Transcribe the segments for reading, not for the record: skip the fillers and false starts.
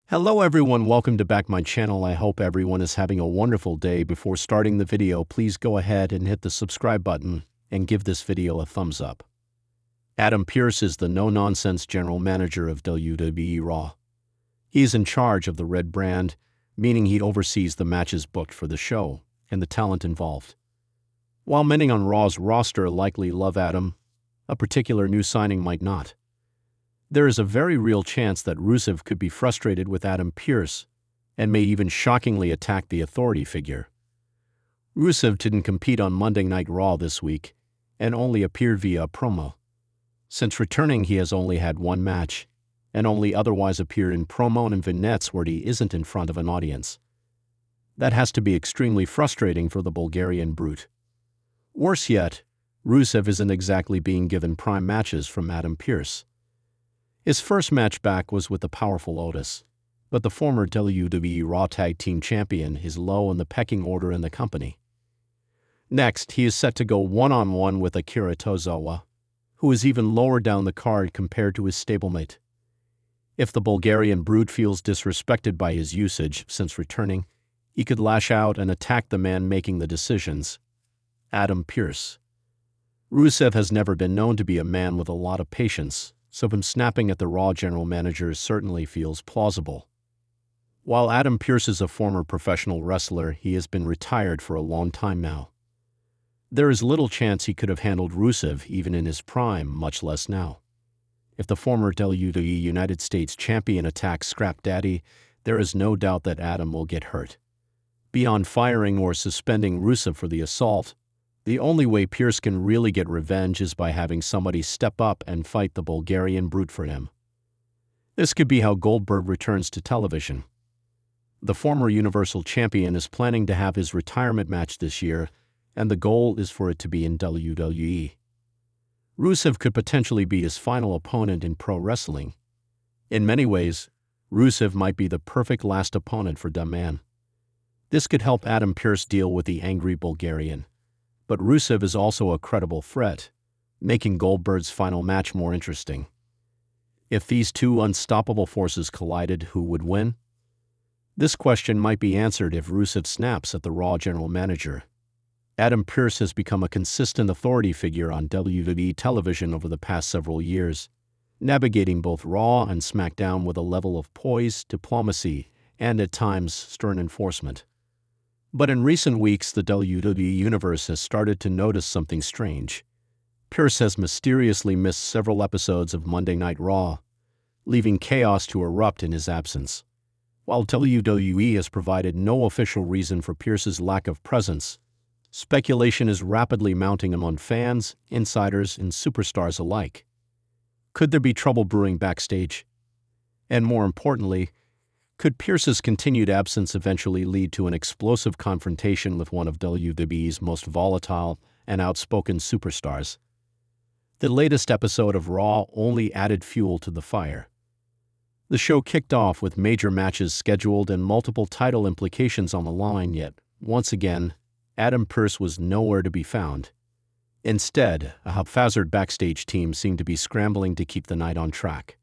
Hello everyone, welcome to back my channel. I hope everyone is having a wonderful day. Before starting the video, please go ahead and hit the subscribe button and give this video a thumbs up. Adam Pearce is the no-nonsense general manager of WWE Raw. He is in charge of the red brand, meaning he oversees the matches booked for the show and the talent involved. While many on Raw's roster likely love Adam, a particular new signing might not. There is a very real chance that Rusev could be frustrated with Adam Pearce and may even shockingly attack the authority figure. Rusev didn't compete on Monday Night Raw this week and only appeared via a promo. Since returning, he has only had one match and only otherwise appeared in promo and vignettes where he isn't in front of an audience. That has to be extremely frustrating for the Bulgarian brute. Worse yet, Rusev isn't exactly being given prime matches from Adam Pearce. His first match back was with the powerful Otis, but the former WWE Raw Tag Team Champion is low in the pecking order in the company. Next, he is set to go one-on-one with Akira Tozawa, who is even lower down the card compared to his stablemate. If the Bulgarian brute feels disrespected by his usage since returning, he could lash out and attack the man making the decisions, Adam Pearce. Rusev has never been known to be a man with a lot of patience, so him snapping at the Raw general manager certainly feels plausible. While Adam Pearce is a former professional wrestler, he has been retired for a long time now. There is little chance he could have handled Rusev even in his prime, much less now. If the former WWE United States Champion attacks Scrap Daddy, there is no doubt that Adam will get hurt. Beyond firing or suspending Rusev for the assault, the only way Pearce can really get revenge is by having somebody step up and fight the Bulgarian brute for him. This could be how Goldberg returns to television. The former Universal Champion is planning to have his retirement match this year, and the goal is for it to be in WWE. Rusev could potentially be his final opponent in pro wrestling. In many ways, Rusev might be the perfect last opponent for the man. This could help Adam Pearce deal with the angry Bulgarian. But Rusev is also a credible threat, making Goldberg's final match more interesting. If these two unstoppable forces collided, who would win? This question might be answered if Rusev snaps at the Raw general manager. Adam Pearce has become a consistent authority figure on WWE television over the past several years, navigating both Raw and SmackDown with a level of poise, diplomacy, and at times stern enforcement. But in recent weeks, the WWE Universe has started to notice something strange. Pearce has mysteriously missed several episodes of Monday Night Raw, leaving chaos to erupt in his absence. While WWE has provided no official reason for Pearce's lack of presence, speculation is rapidly mounting among fans, insiders, and superstars alike. Could there be trouble brewing backstage? And more importantly, could Pearce's continued absence eventually lead to an explosive confrontation with one of WWE's most volatile and outspoken superstars? The latest episode of Raw only added fuel to the fire. The show kicked off with major matches scheduled and multiple title implications on the line, yet, once again, Adam Pearce was nowhere to be found. Instead, a haphazard backstage team seemed to be scrambling to keep the night on track.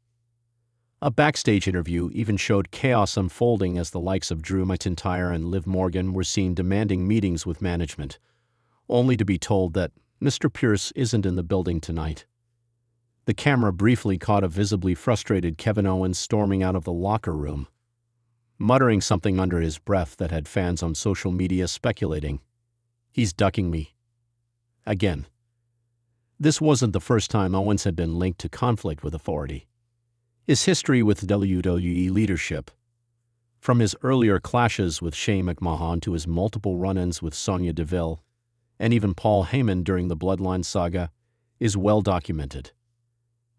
A backstage interview even showed chaos unfolding as the likes of Drew McIntyre and Liv Morgan were seen demanding meetings with management, only to be told that Mr. Pearce isn't in the building tonight. The camera briefly caught a visibly frustrated Kevin Owens storming out of the locker room, muttering something under his breath that had fans on social media speculating, "He's ducking me." Again. This wasn't the first time Owens had been linked to conflict with authority. His history with WWE leadership, from his earlier clashes with Shane McMahon to his multiple run-ins with Sonya Deville, and even Paul Heyman during the Bloodline saga, is well documented.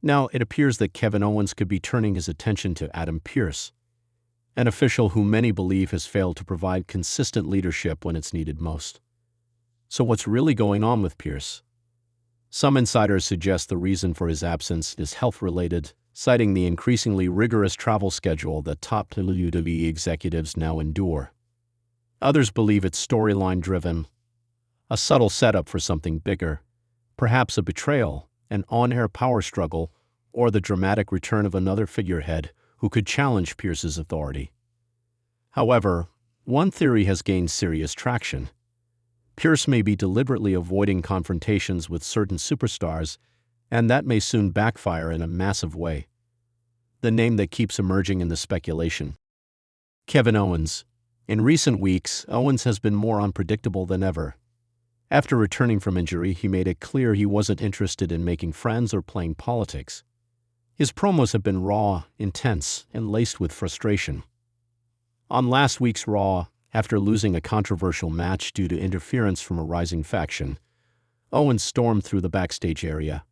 Now, it appears that Kevin Owens could be turning his attention to Adam Pearce, an official who many believe has failed to provide consistent leadership when it's needed most. So what's really going on with Pearce? Some insiders suggest the reason for his absence is health-related, citing the increasingly rigorous travel schedule that top WWE executives now endure. Others believe it's storyline-driven, a subtle setup for something bigger, perhaps a betrayal, an on-air power struggle, or the dramatic return of another figurehead who who could challenge Pearce's authority. However, one theory has gained serious traction. Pearce may be deliberately avoiding confrontations with certain superstars, and that may soon backfire in a massive way. The name that keeps emerging in the speculation: Kevin Owens. In recent weeks, Owens has been more unpredictable than ever. After returning from injury, he made it clear he wasn't interested in making friends or playing politics. His promos have been raw, intense, and laced with frustration. On last week's Raw, after losing a controversial match due to interference from a rising faction, Owens stormed through the backstage area,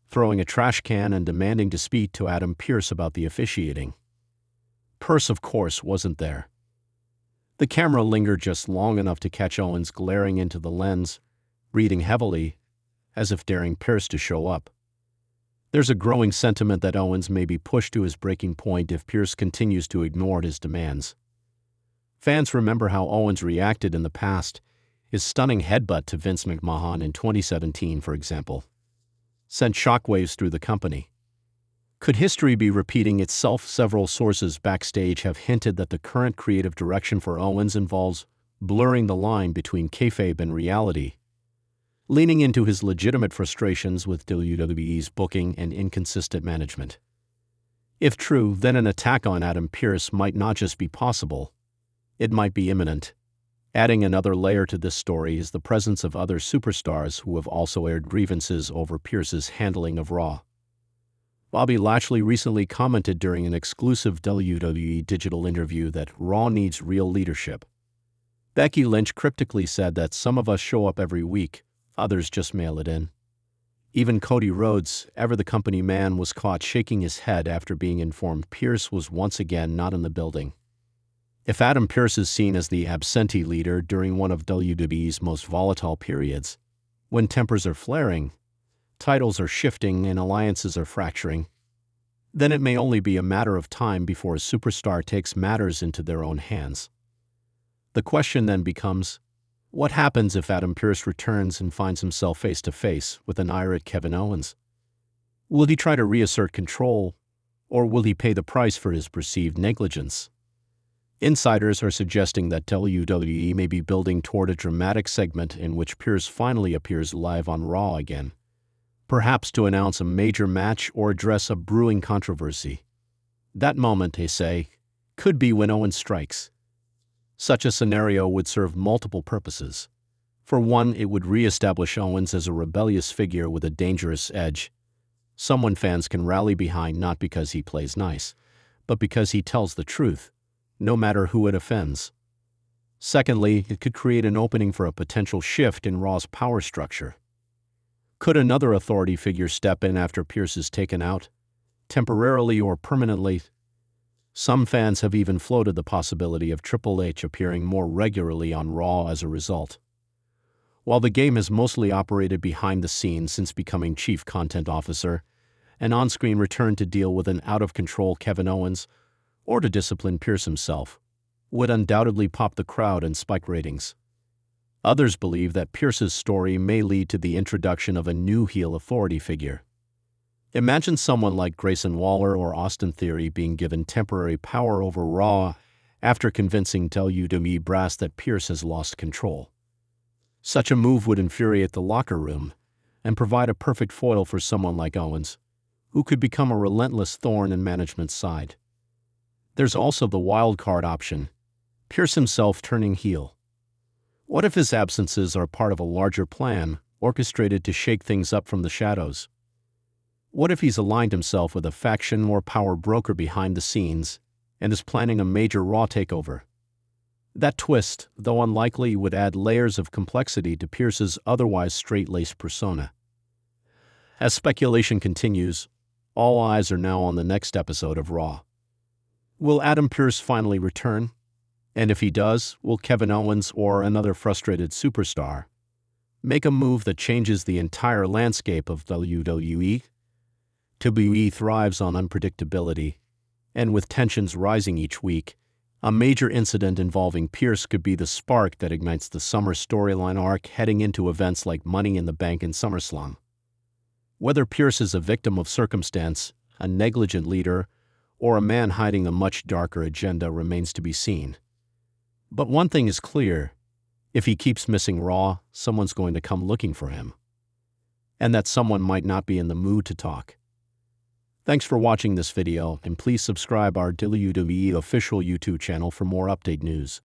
throwing a trash can and demanding to speak to Adam Pearce about the officiating. Pearce, of course, wasn't there. The camera lingered just long enough to catch Owens glaring into the lens, breathing heavily, as if daring Pearce to show up. There's a growing sentiment that Owens may be pushed to his breaking point if Pearce continues to ignore his demands. Fans remember how Owens reacted in the past. His stunning headbutt to Vince McMahon in 2017, for example, sent shockwaves through the company. Could history be repeating itself? Several sources backstage have hinted that the current creative direction for Owens involves blurring the line between kayfabe and reality, leaning into his legitimate frustrations with WWE's booking and inconsistent management. If true, then an attack on Adam Pearce might not just be possible, it might be imminent. Adding another layer to this story is the presence of other superstars who have also aired grievances over Pearce's handling of Raw. Bobby Lashley recently commented during an exclusive WWE digital interview that Raw needs real leadership. Becky Lynch cryptically said that some of us show up every week, others just mail it in. Even Cody Rhodes, ever the company man, was caught shaking his head after being informed Pearce was once again not in the building. If Adam Pearce is seen as the absentee leader during one of WWE's most volatile periods, when tempers are flaring, titles are shifting, and alliances are fracturing, then it may only be a matter of time before a superstar takes matters into their own hands. The question then becomes, what happens if Adam Pearce returns and finds himself face-to-face with an irate Kevin Owens? Will he try to reassert control, or will he pay the price for his perceived negligence? Insiders are suggesting that WWE may be building toward a dramatic segment in which Pearce finally appears live on Raw again, perhaps to announce a major match or address a brewing controversy. That moment, they say, could be when Owens strikes. Such a scenario would serve multiple purposes. For one, it would re-establish Owens as a rebellious figure with a dangerous edge, someone fans can rally behind not because he plays nice, but because he tells the truth, no matter who it offends. Secondly, it could create an opening for a potential shift in Raw's power structure. Could another authority figure step in after Pearce is taken out, temporarily or permanently? Some fans have even floated the possibility of Triple H appearing more regularly on Raw as a result. While the game has mostly operated behind the scenes since becoming Chief Content Officer, an on-screen return to deal with an out-of-control Kevin Owens, or to discipline Pearce himself, would undoubtedly pop the crowd and spike ratings. Others believe that Pearce's story may lead to the introduction of a new heel authority figure. Imagine someone like Grayson Waller or Austin Theory being given temporary power over Raw after convincing WWE brass that Pearce has lost control. Such a move would infuriate the locker room and provide a perfect foil for someone like Owens, who could become a relentless thorn in management's side. There's also the wild card option, Pearce himself turning heel. What if his absences are part of a larger plan, orchestrated to shake things up from the shadows? What if he's aligned himself with a faction or power broker behind the scenes and is planning a major Raw takeover? That twist, though unlikely, would add layers of complexity to Pearce's otherwise straight-laced persona. As speculation continues, all eyes are now on the next episode of Raw. Will Adam Pearce finally return? And if he does, will Kevin Owens or another frustrated superstar make a move that changes the entire landscape of WWE? WWE thrives on unpredictability, and with tensions rising each week, a major incident involving Pearce could be the spark that ignites the summer storyline arc heading into events like Money in the Bank and SummerSlam. Whether Pearce is a victim of circumstance, a negligent leader, or a man hiding a much darker agenda remains to be seen. But one thing is clear: if he keeps missing Raw, someone's going to come looking for him. And that someone might not be in the mood to talk. Thanks for watching this video, and please subscribe our WWE official YouTube channel for more update news.